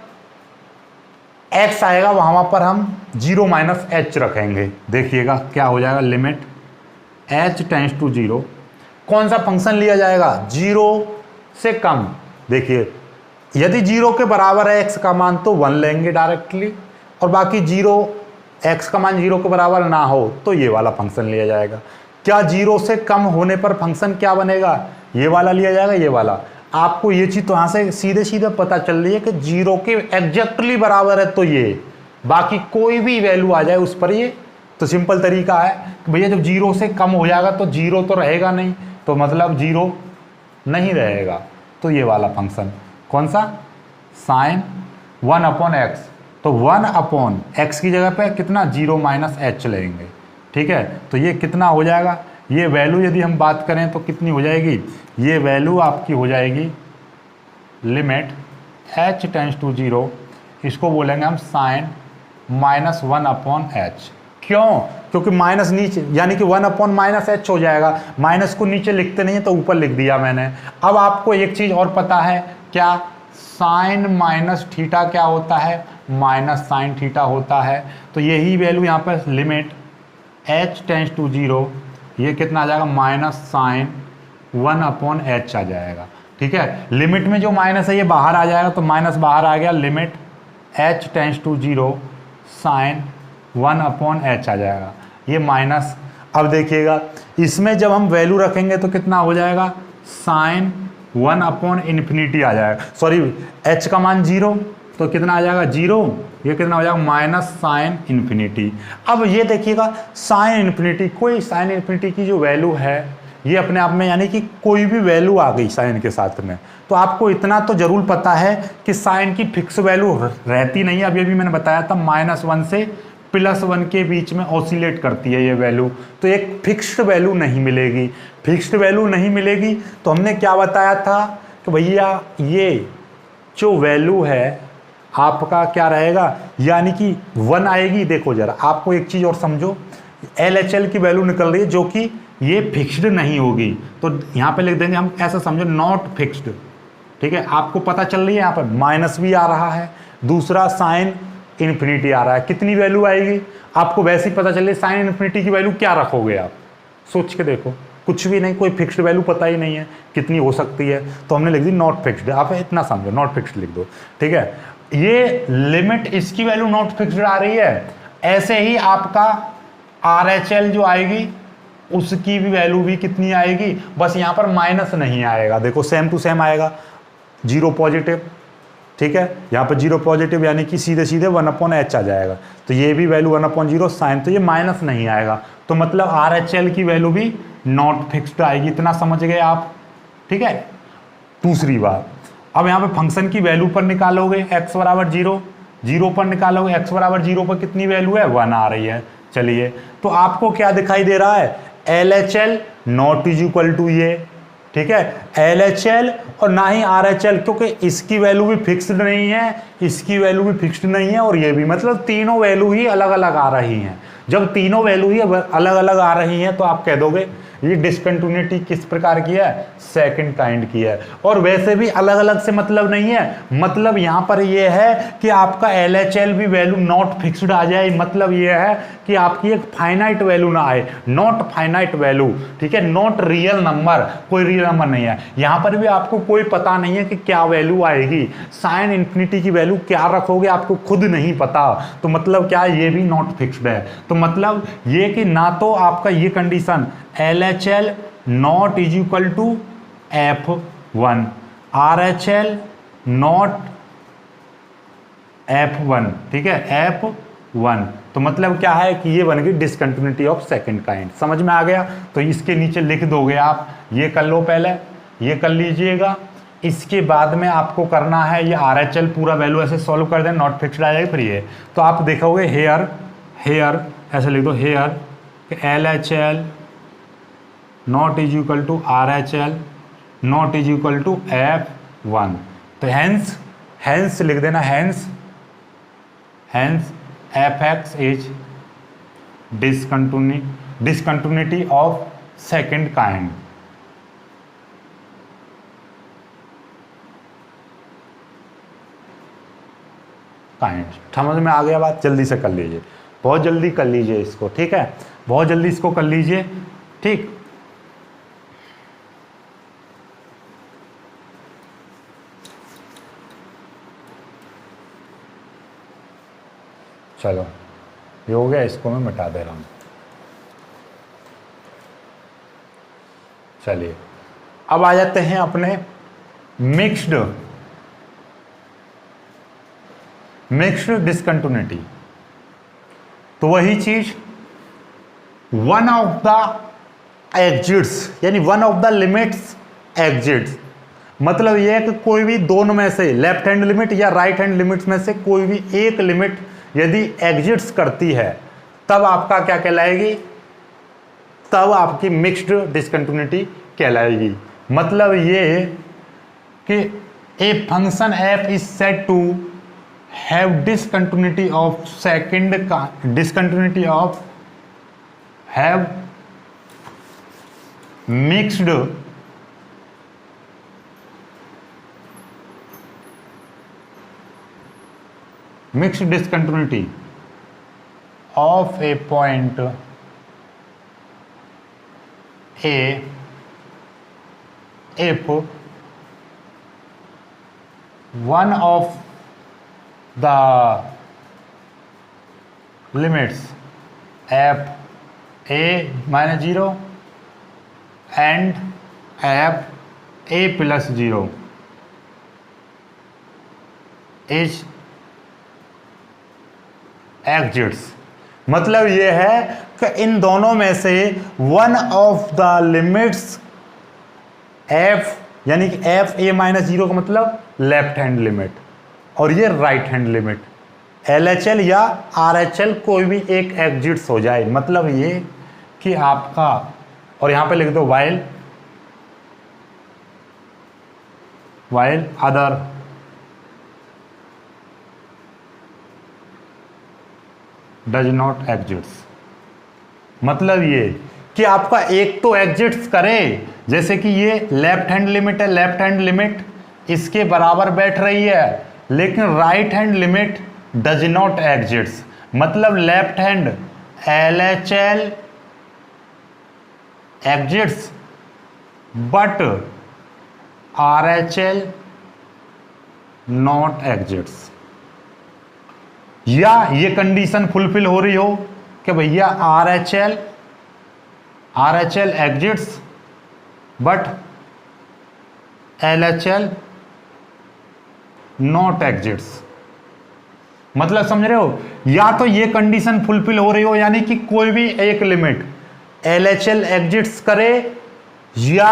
x आएगा वहाँ पर हम 0 - h रखेंगे। देखिएगा क्या हो जाएगा। लिमिट h टेंड्स टू 0, कौन सा फंक्शन लिया जाएगा? 0 से कम। देखिए, यदि 0 के बराबर है x का मान तो 1 लेंगे डायरेक्टली, और बाकी 0 x का मान 0 के बराबर ना हो तो ये वाला फंक्शन लिया जाएगा। क्या 0 से कम होने पर फंक्शन क्या बनेगा? ये वाला लिया जाएगा, ये वाला। आपको ये चीज़ तो यहाँ से सीधे सीधे पता चल रही है कि 0 के एग्जैक्टली बराबर है तो ये, बाकी कोई भी वैल्यू आ जाए उस पर ये। तो सिंपल तरीका है कि भैया जब 0 से कम हो जाएगा तो 0 तो रहेगा नहीं, तो मतलब 0 नहीं रहेगा। तो ये वाला फंक्शन कौन सा? Sign 1/x। तो 1/x की जगह पे कितना? 0 - h लेंगे। ठीक है, तो ये कितना हो जाएगा? ये वैल्यू यदि हम बात करें तो कितनी हो जाएगी? ये वैल्यू आपकी हो जाएगी लिमिट h टेंड्स टू 0, इसको बोलेंगे हम साइन -1/h। क्यों? क्योंकि माइनस नीचे यानी कि 1/-h हो जाएगा, माइनस को नीचे लिखते नहीं है तो ऊपर लिख दिया मैंने। अब आपको एक चीज और पता है क्या, साइन माइनस थीटा क्या होता है, माइनस साइन थीटा होता है। तो यही वैल्यू यहाँ पर लिमिट h टेंस टू 0, ये कितना आ जाएगा, माइनस साइन 1/h आ जाएगा। ठीक है, लिमिट में जो माइनस है ये बाहर आ जाएगा, तो माइनस बाहर आ गया, limit h tends to 0 sine 1/h आ जाएगा, ये माइनस। अब देखिएगा इसमें जब हम वैल्यू रखेंगे तो कितना हो जाएगा, साइन 1/∞ आ जाएगा, सॉरी h का मान 0, तो कितना आ जाएगा 0, ये कितना हो जाएगा माइनस साइन इन्फिनिटी। अब ये देखिएगा साइन इन्फिनिटी, कोई साइन इन्फिनिटी की जो वैल्यू है ये अपने आप में यानी कि कोई भी वैल्यू आ गई साइन के साथ में, तो आपको इतना तो जरूर पता है कि साइन की फिक्स वैल्यू रहती नहीं है। अभी अभी मैंने बताया था -1 से +1 के बीच में ऑसिलेट करती है ये वैल्यू, तो एक फिक्स्ड वैल्यू नहीं मिलेगी। फिक्स्ड वैल्यू नहीं मिलेगी तो हमने क्या बताया था कि भैया ये जो वैल्यू है आपका क्या रहेगा, यानी कि 1 आएगी। देखो जरा आपको एक चीज़ और समझो, LHL की वैल्यू निकल रही है जो कि ये फिक्स्ड नहीं होगी, तो यहाँ पे लिख देंगे हम, ऐसा समझो नॉट फिक्स्ड। ठीक है, आपको पता चल रही है यहाँ पर माइनस भी आ रहा है, दूसरा साइन इन्फिनिटी आ रहा है, कितनी वैल्यू आएगी आपको वैसे ही पता चल रही है। साइन इन्फिनिटी की वैल्यू क्या रखोगे आप, सोच के देखो, कुछ भी नहीं, कोई फिक्स्ड वैल्यू पता ही नहीं है कितनी हो सकती है, तो हमने लिख दी नॉट फिक्स्ड। आप इतना समझो, नॉट फिक्स्ड लिख दो। ठीक है, ये लिमिट इसकी वैल्यू नॉट फिक्स्ड आ रही है, ऐसे ही आपका RHL जो आएगी उसकी भी वैल्यू भी कितनी आएगी, बस यहाँ पर माइनस नहीं आएगा। देखो सेम टू सेम आएगा, 0 पॉजिटिव। ठीक है, यहाँ पर 0 पॉजिटिव यानी कि सीधे सीधे 1/h आ जाएगा, तो ये भी वैल्यू 1/0 साइन, तो ये माइनस नहीं आएगा, तो मतलब RHL की वैल्यू भी नॉट फिक्स्ड आएगी। इतना समझ गए आप। ठीक है, दूसरी बात, अब यहाँ पे फंक्शन की वैल्यू पर निकालोगे x बराबर 0, 0 पर निकालोगे, x बराबर 0 पर कितनी वैल्यू है, 1 आ रही है। चलिए, तो आपको क्या दिखाई दे रहा है, LHL not is equal to ये। ठीक है, LHL और ना ही RHL, क्योंकि इसकी वैल्यू भी फिक्स्ड नहीं है, इसकी वैल्यू भी फिक्स्ड नहीं है, और ये भी, मतलब तीनों वैल्यू ही अलग अलग आ रही हैं। जब तीनों वैल्यू ही अलग अलग आ रही हैं तो आप कह दोगे ये डिसकंटिन्यूटी किस प्रकार की है, सेकंड काइंड की है। और वैसे भी अलग अलग से मतलब नहीं है, मतलब यहाँ पर ये है कि आपका LHL भी वैल्यू नॉट फिक्स्ड आ जाए, मतलब ये है कि आपकी एक फाइनाइट वैल्यू ना आए, नॉट फाइनाइट वैल्यू। ठीक है, नॉट रियल नंबर, कोई रियल नंबर नहीं है। यहाँ पर भी आपको कोई पता नहीं है कि क्या वैल्यू आएगी, साइन इन्फिनिटी की वैल्यू क्या रखोगे आपको खुद नहीं पता, तो मतलब क्या, ये भी नॉट फिक्स्ड है। तो मतलब ये कि ना तो आपका ये condition LHL not is equal to F1, RHL not F1। ठीक है, F1, तो मतलब क्या है कि ये बन गई डिसकंटिन्यूटी ऑफ सेकंड काइंड। समझ में आ गया, तो इसके नीचे लिख दोगे आप, ये कर लो, पहले ये कर लीजिएगा। इसके बाद में आपको करना है ये RHL पूरा वैल्यू ऐसे सॉल्व कर दें, नॉट फिक्स्ड आ जाएगी, फिर ये तो आप देखोगे हेयर ऐसे लिख दो, here LHL not is equal to RHL not is equal to F1, तो हेंस लिख देना, hence Fx is discontinuity of second kind. समझ में आ गया बात, जल्दी से कर लीजिए, बहुत जल्दी कर लीजिए इसको। ठीक है, बहुत जल्दी इसको कर लीजिए। ठीक, चलो ये हो गया, इसको मैं मिटा दे रहा हूं। चलिए अब आ जाते हैं अपने मिक्स्ड डिसकंटिन्यूटी। तो वही चीज, वन ऑफ द एग्जिट्स यानी one of the limits exits, मतलब यह है कि कोई भी दोनों में से, लेफ्ट हैंड लिमिट या राइट हैंड लिमिट्स में से कोई भी एक लिमिट यदि एग्जिट्स करती है तब आपका क्या कहलाएगी, तब आपकी मिक्स्ड डिसकंटिन्यूटी कहलाएगी। मतलब ये कि a function f is said to have discontinuity of have mixed discontinuity of a point A if one of the limits f a minus 0 and f a plus 0 is exits. मतलब ये है कि इन दोनों में से one of the limits F यानी कि F A minus 0 का मतलब लेफ्ट हैंड लिमिट और ये right hand limit L H L या आर एच एल कोई भी एक एग्जिट्स हो जाए। मतलब ये कि आपका, और यहां पे लिख दो while other does not exists. मतलब ये कि आपका एक तो एग्जिट्स करे, जैसे कि ये लेफ्ट हैंड लिमिट है, लेफ्ट हैंड लिमिट इसके बराबर बैठ रही है, लेकिन right hand limit does not exists. मतलब left hand L H L exists but R H L not exists. या ये कंडीशन फुलफिल हो रही हो कि भैया R H L exists but L H L not exists. मतलब समझ रहे हो, या तो ये कंडीशन फुलफिल हो रही हो यानी कि कोई भी एक limit L H L exits करे या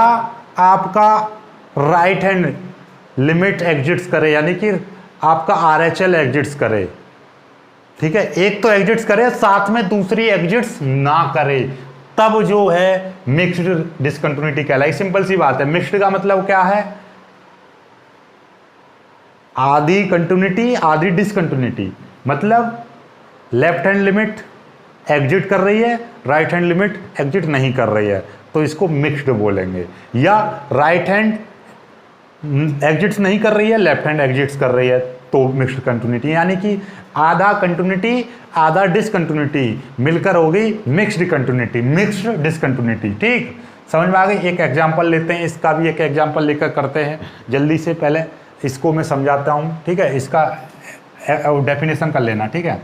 आपका राइट हैंड लिमिट एग्जिट्स करे यानी कि आपका आर एच एल एग्जिट्स करे। ठीक है, एक तो एग्जिट्स करे साथ में दूसरी एग्जिट्स ना करे, तब जो है मिक्स्ड डिसकंटिन्यूटी कहलाई। सिंपल सी बात है, मिक्स्ड का मतलब क्या है, आधी कंटिन्यूटी आधी डिसकंटिन्यूटी। मतलब लेफ्ट हैंड लिमिट एग्जिट कर रही है, राइट हैंड लिमिट एग्जिट नहीं कर रही है, तो इसको मिक्स्ड बोलेंगे। या राइट हैंड एग्जिट्स नहीं कर रही है, लेफ्ट हैंड एग्जिट्स कर रही है, तो मिक्स्ड कंटिन्यूटी। यानी कि आधा कंटिन्यूटी आधा डिसकंटिन्यूटी मिलकर होगी मिक्स्ड कंटिन्यूटी, मिक्स्ड डिसकंटिन्यूटी। ठीक, समझ में आ गई। एक एग्जांपल लेते हैं, इसका भी एक एग्जांपल लेकर करते हैं जल्दी से। पहले इसको मैं समझाता हूं, ठीक है, इसका डेफिनेशन कर लेना। ठीक है,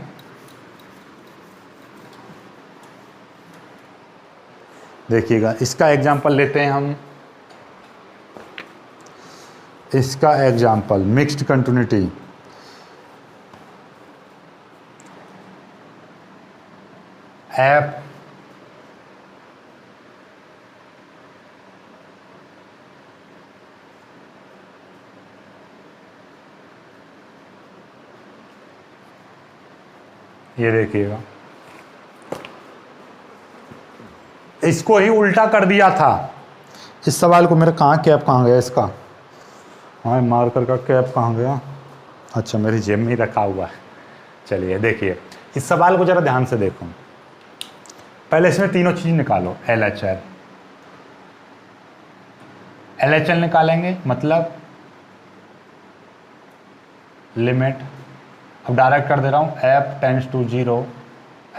देखिएगा इसका एग्जांपल लेते हैं हम। इसका एग्जांपल मिक्स्ड कंटिन्यूटी, एफ ये देखिएगा, इसको ही उल्टा कर दिया था। इस सवाल को, मेरा कहाँ कैप कहाँ गया इसका, हाँ मार्कर का कैप कहाँ गया, अच्छा मेरी जेब में ही रखा हुआ है। चलिए देखिए, इस सवाल को जरा ध्यान से देखो। पहले इसमें तीनों चीज निकालो, एल एच एल निकालेंगे, मतलब लिमिट, अब डायरेक्ट कर दे रहा हूं, f tends to 0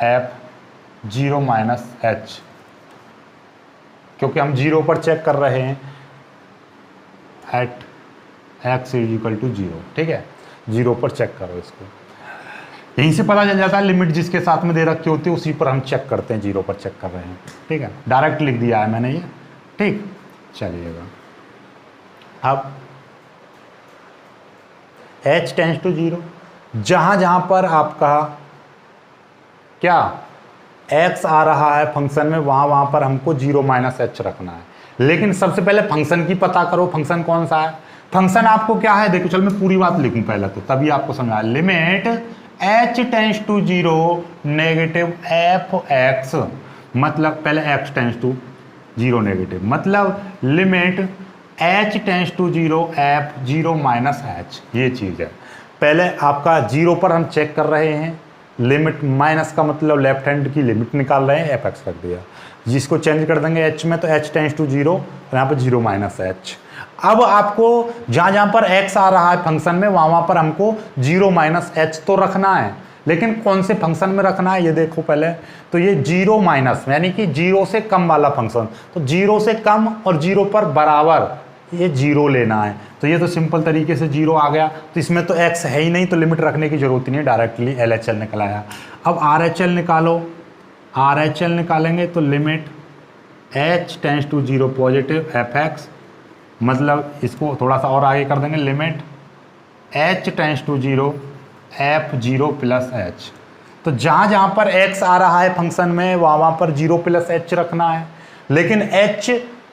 f 0 minus h, क्योंकि हम 0 पर चेक कर रहे हैं at x is equal to 0। ठीक है, 0 पर चेक करो इसको, यहीं से पता चल जाता है लिमिट जिसके साथ में दे रखी होती है उसी पर हम चेक करते हैं, 0 पर चेक कर रहे हैं। ठीक है, डायरेक्ट लिख दिया है मैंने ये। ठीक, चलिएगा, अब h टेंड्स टू 0, जहां जहां पर आपका क्या x आ रहा है फंक्शन में, वहां वहां पर हमको 0 माइनस एच रखना है। लेकिन सबसे पहले फंक्शन की पता करो, फंक्शन कौन सा है। फंक्शन आपको क्या है, देखो चल मैं पूरी बात लिखूं पहले तो, तभी आपको समझ आए। Limit h tends to 0 negative f x, मतलब पहले x टेंड्स टू 0 नेगेटिव, मतलब limit h tends to 0 f 0 minus h, ये चीज़ है। पहले आपका 0 पर हम चेक कर रहे हैं, लिमिट माइनस का मतलब लेफ्ट हैंड की लिमिट निकाल रहे हैं, एफ एक्स रख दिया, जिसको चेंज कर देंगे एच में, तो एच टेंस टू जीरो और यहाँ पर जीरो माइनस एच। अब आपको जहाँ जहाँ पर एक्स आ रहा है फंक्शन में वहाँ पर हमको जीरो माइनस एच तो रखना है, लेकिन कौन से फंक्शन में रखना है ये देखो पहले। तो ये जीरो माइनस यानी कि जीरो से कम वाला फंक्शन, तो जीरो से कम और जीरो पर बराबर ये जीरो लेना है। तो ये तो सिंपल तरीके से जीरो आ गया, तो इसमें तो एक्स है ही नहीं, तो लिमिट रखने की जरूरत ही नहीं, डायरेक्टली एल एच एल निकल आया। अब आर एच एल निकालो, आर एच एल निकालेंगे तो limit h tends to zero positive f x, मतलब इसको थोड़ा सा और आगे कर देंगे, limit h tends to zero f zero plus h. तो जहाँ जहाँ पर एक्स आ रहा है फंक्शन में वहाँ पर जीरो प्लस एच रखना है, लेकिन एच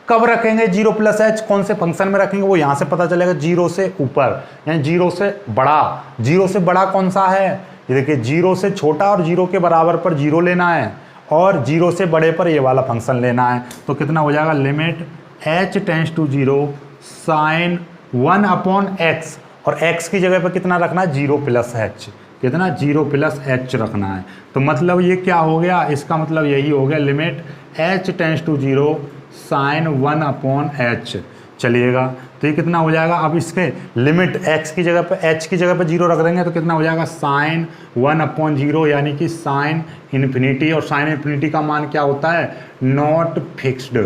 कब रखेंगे जीरो प्लस एच, कौन से फंक्शन में रखेंगे वो यहाँ से पता चलेगा, जीरो से ऊपर यानी जीरो से बड़ा। जीरो से बड़ा कौन सा है, ये देखिए जीरो से छोटा और जीरो के बराबर पर जीरो लेना है, और जीरो से बड़े पर ये वाला फंक्शन लेना है। तो कितना हो जाएगा, limit h tends to zero sine one upon x, और x की जगह पर कितना रखना है, जीरो प्लस एच, कितना जीरो प्लस एच रखना है। तो मतलब ये क्या हो गया, इसका मतलब यही हो गया, limit h tends to zero sine one upon h. चलिएगा तो ये कितना हो जाएगा, अब इसके लिमिट x की जगह पर h की जगह पर जीरो रख देंगे तो कितना हो जाएगा, साइन वन अपॉन जीरो यानी कि साइन इन्फिनिटी। और साइन इन्फिनिटी का मान क्या होता है, not fixed,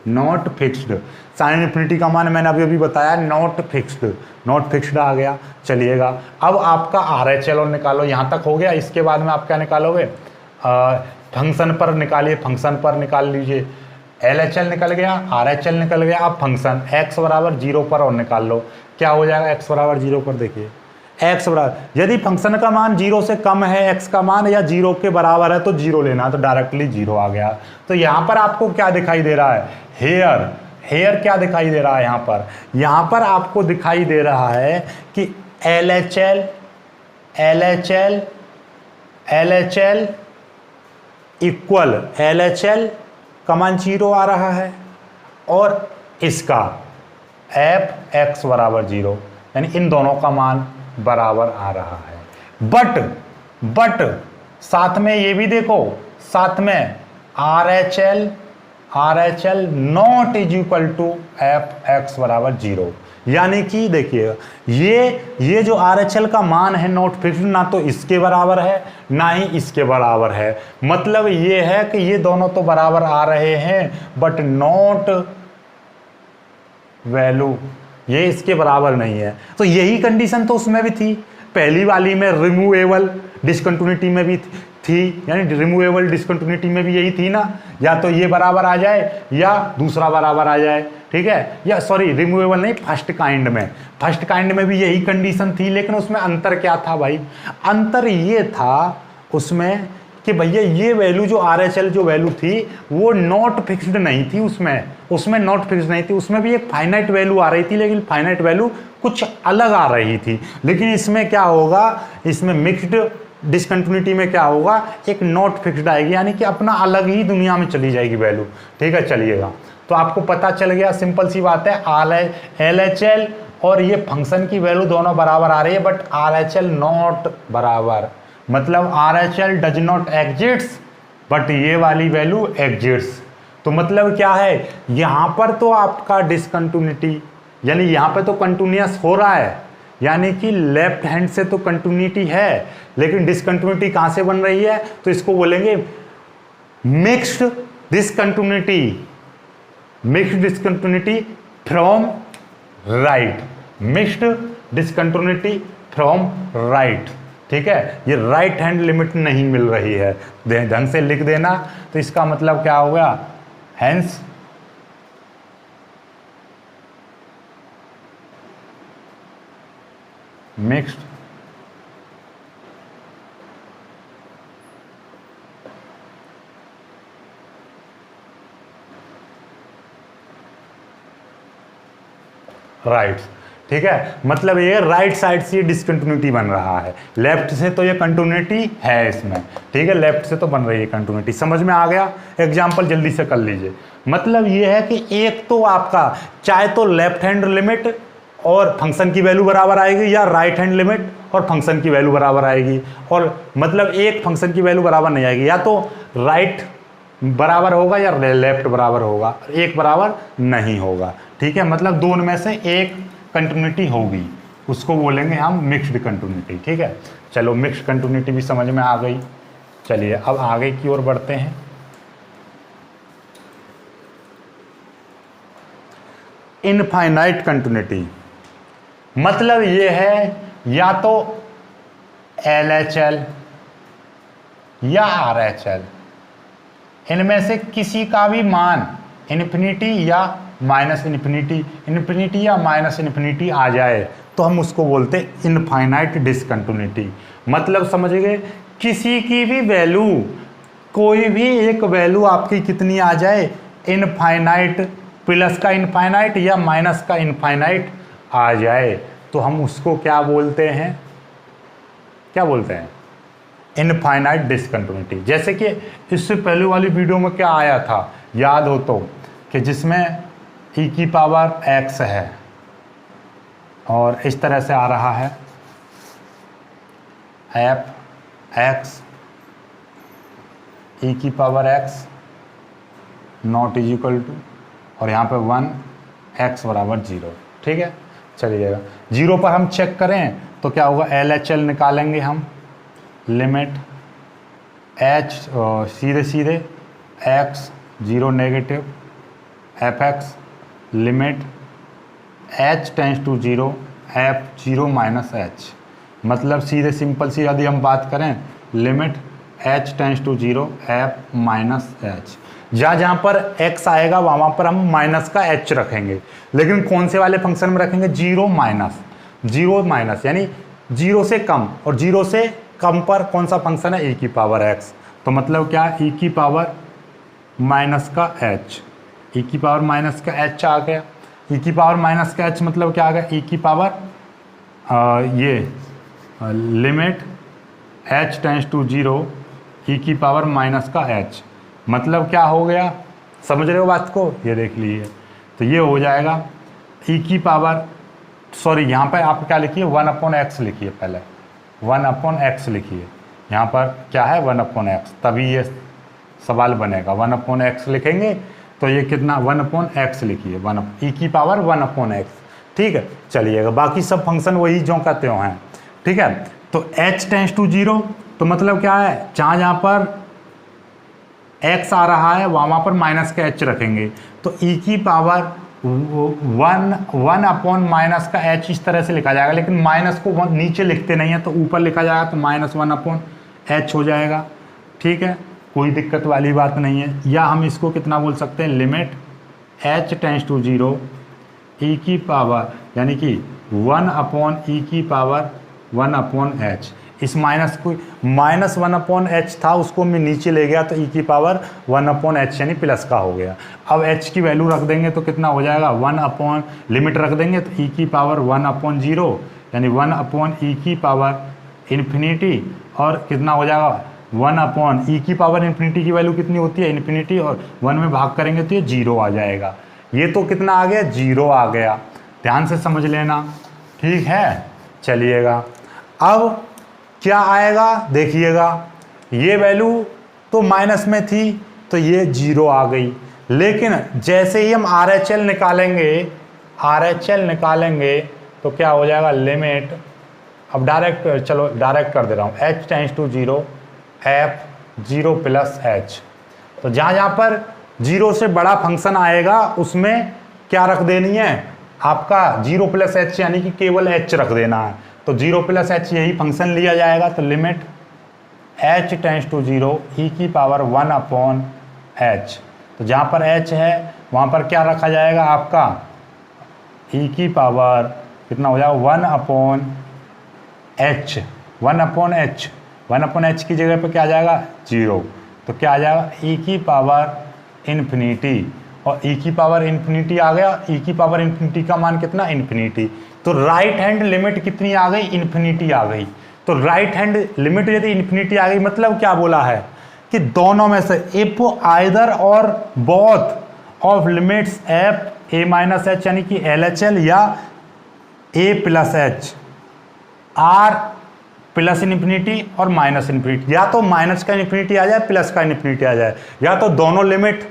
not fixed. Sine infinity का मान मैंने अभी बताया, नॉट फिक्स्ड, नॉट फिक्स्ड आ गया। चलिएगा अब आपका आर एच एल और निकालो, यहाँ तक हो गया। इसके बाद में आप क्या निकालोगे, फंक्शन पर निकालिए, फंक्शन पर निकाल लीजिए। एल एच एल निकल गया, आर एच एल निकल गया। अब फंक्शन एक्स बराबर जीरो पर और निकाल लो, क्या हो जाएगा, एक्स बराबर जीरो पर। देखिए एक्स बराबर, यदि फंक्शन का मान जीरो से कम है एक्स का मान, या जीरो के बराबर है तो जीरो लेना, तो डायरेक्टली जीरो आ गया। तो यहाँ पर आपको क्या दिखाई दे रहा है, हेयर, हेयर क्या दिखाई दे रहा है यहाँ पर, यहाँ पर आपको दिखाई दे रहा है कि L H L, L H L, L H L equal L H L का मान जीरो आ रहा है, और इसका एफ एक्स बराबर जीरो, यानी इन दोनों का मान बराबर आ रहा है। बट साथ में ये भी देखो, साथ में r H L not is equal to f x बराबर जीरो, यानी कि देखिए ये जो आर एच एल का मान है नॉट फिक्स्ड, ना तो इसके बराबर है ना ही इसके बराबर है। मतलब ये है कि ये दोनों तो बराबर आ रहे हैं बट नॉट वैल्यू, ये इसके बराबर नहीं है। तो यही कंडीशन तो उसमें भी थी, पहली वाली में रिमूवेबल डिसकंटिन्यूटी में भी थी, यानी रिमूवेबल डिसकंटिन्यूटी में भी यही थी ना, या तो ये बराबर आ जाए या दूसरा बराबर आ जाए, ठीक है, या सॉरी रिमूवेबल नहीं, फर्स्ट काइंड में, फर्स्ट काइंड में भी यही कंडीशन थी। लेकिन उसमें अंतर क्या था भाई, अंतर ये था उसमें कि भैया ये वैल्यू जो आर एच एल जो वैल्यू थी वो नॉट फिक्स्ड नहीं थी, उसमें नॉट फिक्स्ड नहीं थी, उसमें भी एक फाइनाइट वैल्यू आ रही थी, लेकिन फाइनाइट वैल्यू कुछ अलग आ रही थी। लेकिन इसमें क्या होगा, इसमें मिक्स्ड डिसकंटिन्यूटी में क्या होगा, एक नॉट फिक्स्ड आएगी, यानी कि अपना अलग ही दुनिया में चली जाएगी वैल्यू, ठीक है। चलिएगा तो आपको पता चल गया, सिंपल सी बात है, एल एच एल और ये फंक्शन की वैल्यू दोनों बराबर आ रही है, but R H L not बराबर, मतलब R H L does not exits but ये वाली वैल्यू एग्जिट्स। तो मतलब क्या है, यहाँ पर तो आपका डिसकंटिन्यूटी, यानी यहाँ पे तो कंटिन्यूअस हो रहा है, यानी कि लेफ्ट हैंड से तो कंटिन्यूटी है, लेकिन डिसकंटिन्यूटी कहाँ से बन रही है, तो इसको बोलेंगे mixed discontinuity, mixed discontinuity from right, mixed discontinuity from right, ठीक है। ये राइट हैंड लिमिट नहीं मिल रही है, ढंग से लिख देना। तो इसका मतलब क्या हो गया, हेंस मिक्स्ड राइट, ठीक है। मतलब ये राइट साइड से डिसकंटिन्यूटी बन रहा है, लेफ्ट से तो ये कंटिन्यूटी है इसमें, ठीक है, लेफ्ट से तो बन रही है कंटिन्यूटी। समझ में आ गया, एग्जांपल जल्दी से कर लीजिए। मतलब ये है कि एक तो आपका चाहे तो लेफ्ट हैंड लिमिट और फंक्शन की वैल्यू बराबर आएगी, या राइट हैंड लिमिट और फंक्शन की वैल्यू बराबर आएगी। और मतलब एक फंक्शन की वैल्यू बराबर नहीं आएगी, या तो राइट बराबर होगा या लेफ्ट बराबर होगा, एक बराबर नहीं होगा। ठीक है, मतलब दोनों में से एक कंटिन्यूटी होगी, उसको बोलेंगे हम मिक्स्ड कंटिन्यूटी। ठीक है, चलो मिक्स्ड कंटिन्यूटी भी समझ में आ गई। चलिए अब आगे की ओर बढ़ते हैं। इनफाइनाइट कंटिन्यूटी मतलब ये है या तो LHL या RHL, इनमें से किसी का भी मान इन्फिनिटी या माइनस इन्फिनिटी, इन्फिनिटी या माइनस इन्फिनिटी आ जाए तो हम उसको बोलते हैं इनफाइनाइट डिसकंटिन्यूटी। मतलब समझ गए, किसी की भी वैल्यू, कोई भी एक वैल्यू आपकी कितनी आ जाए, इनफाइनाइट, प्लस का इनफाइनाइट या माइनस का इनफाइनाइट आ जाए तो हम उसको क्या बोलते हैं, क्या बोलते हैं, इनफाइनाइट डिसकंटिन्यूटी। जैसे कि इससे पहले वाली वीडियो में क्या आया था, याद हो तो, कि जिसमें e की पावर x है और इस तरह से आ रहा है f(x) e की power x not is equal to, और यहाँ पे 1 x बराबर 0। ठीक है, चलिएगा 0 पर हम चेक करें तो क्या होगा, LHL निकालेंगे हम, लिमिट h सीधे सीधे x 0 negative f(x) limit h tends to 0 f 0 minus h। मतलब सीधे सिंपल सी यदि हम बात करें, limit h tends to 0 f minus h। जहाँ पर x आएगा वहाँ पर हम माइनस का h रखेंगे, लेकिन कौन से वाले फंक्शन में रखेंगे, 0 माइनस यानी 0 से कम, और 0 से कम पर कौन सा फंक्शन है, e की पावर x। तो मतलब क्या, e की पावर माइनस का h, e की पावर माइनस का h आ गया। e की पावर माइनस का h मतलब क्या आ गया, e की पावर ये limit h tends to 0 e की पावर माइनस का h। मतलब क्या हो गया, समझ रहे हो बात को, ये देख लीजिए। तो ये हो जाएगा e की पावर, सॉरी यहाँ पर आप क्या लिखिए, 1/x लिखिए, पहले 1/x लिखिए। यहाँ पर क्या है, 1/x, तभी ये सवाल बनेगा। 1/x लिखेंगे तो ये कितना, 1/x लिखिए, e की पावर 1/x। ठीक है, चलिएगा बाकी सब फंक्शन वही जो का त्यों हैं। ठीक है, तो h टेंस टू 0 तो मतलब क्या है, जहाँ जहाँ पर x आ रहा है वहाँ पर माइनस का h रखेंगे, तो e की पावर 1 माइनस का h इस तरह से लिखा जाएगा, लेकिन माइनस को नीचे लिखते नहीं है तो ऊपर लिखा जाएगा, तो -1/h हो जाएगा। ठीक है, कोई दिक्कत वाली बात नहीं है। या हम इसको कितना बोल सकते हैं, limit h tends to 0 e की पावर, यानी कि 1/e की पावर 1/h। इस माइनस को, -1/h था उसको मैं नीचे ले गया तो e की पावर 1/h यानी प्लस का हो गया। अब h की वैल्यू रख देंगे तो कितना हो जाएगा, लिमिट रख देंगे तो e की पावर 1/0 यानी 1/e की पावर इन्फिनिटी, और कितना हो जाएगा 1/e की पावर इन्फिनिटी की वैल्यू कितनी होती है, इन्फिनिटी, और 1 में भाग करेंगे तो ये 0 आ जाएगा। ये तो कितना आ गया, 0 आ गया, ध्यान से समझ लेना। ठीक है, चलिएगा अब क्या आएगा, देखिएगा ये वैल्यू तो माइनस में थी तो ये 0 आ गई, लेकिन जैसे ही हम RHL निकालेंगे तो क्या हो जाएगा, लिमिट, अब डायरेक्ट, चलो डायरेक्ट कर दे रहा हूँ, h tends to 0 f 0 plus h। तो जहाँ जहाँ पर 0 से बड़ा फंक्शन आएगा उसमें क्या रख देनी है, आपका 0 प्लस h यानी कि केवल h रख देना है। तो 0 प्लस h यही फंक्शन लिया जाएगा, तो limit h tends to 0 e की पावर 1/h। तो जहाँ पर h है वहाँ पर क्या रखा जाएगा, आपका e की पावर कितना हो जाएगा, 1/h की जगह पे क्या आ जाएगा, 0। तो क्या आ जाएगा, e की पावर इन्फिनिटी, और e की पावर इन्फिनिटी आ गया, e की पावर इन्फिनिटी का मान कितना, इन्फिनिटी। तो राइट हैंड लिमिट कितनी आ गई, इन्फिनिटी आ गई। तो राइट हैंड लिमिट यदि इन्फिनिटी आ गई, मतलब क्या बोला है कि दोनों में से इफ आइदर और both of limits f a - h यानी कि LHL या a plus h are plus infinity और माइनस इन्फिनिटी, या तो माइनस का इन्फिनिटी आ जाए प्लस का इन्फिनिटी आ जाए, या तो दोनों लिमिट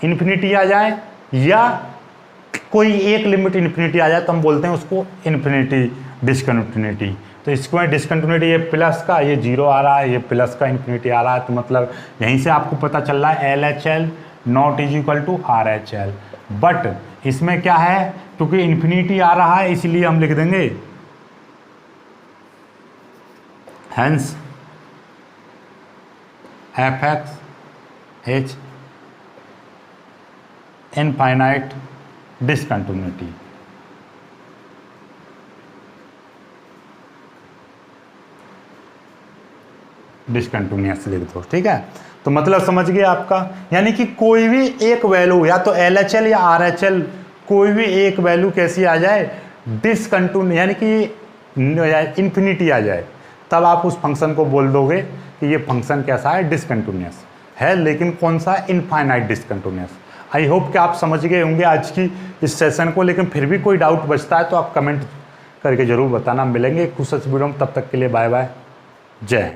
इन्फिनिटी आ जाए या कोई एक लिमिट इन्फिनिटी आ जाए, तो हम बोलते हैं उसको इन्फिनिटी डिसकंटिन्यूटी। तो इसको है डिसकंटिन्यूटी, ये प्लस का ये जीरो आ रहा है, ये प्लस का इन्फिनिटी आ रहा है, तो मतलब यहीं से आपको पता चल रहा है LHL not is equal to RHL। But इसमें क्या है, क्योंकि इन्फिनिटी आ रहा है इसलिए हम लिख देंगे hence FX infinite discontinuity. Discontinuous लिख दो, ठीक है। तो मतलब समझ गए आपका, यानी कि कोई भी एक वैल्यू या तो LHL या RHL कोई भी एक वैल्यू कैसी आ जाए डिसकंटिन्यू, यानी कि इन्फिनिटी आ जाए, तब आप उस फंक्शन को बोल दोगे कि ये फंक्शन कैसा है, डिसकंटिन्यूअस है, लेकिन कौन सा, इनफाइनाइट डिसकंटिन्यूअस। आई होप कि आप समझ गए होंगे आज की इस सेशन को, लेकिन फिर भी कोई डाउट बचता है तो आप कमेंट करके ज़रूर बताना। मिलेंगे कुछ वीडियो में, तब तक के लिए बाय बाय, जय।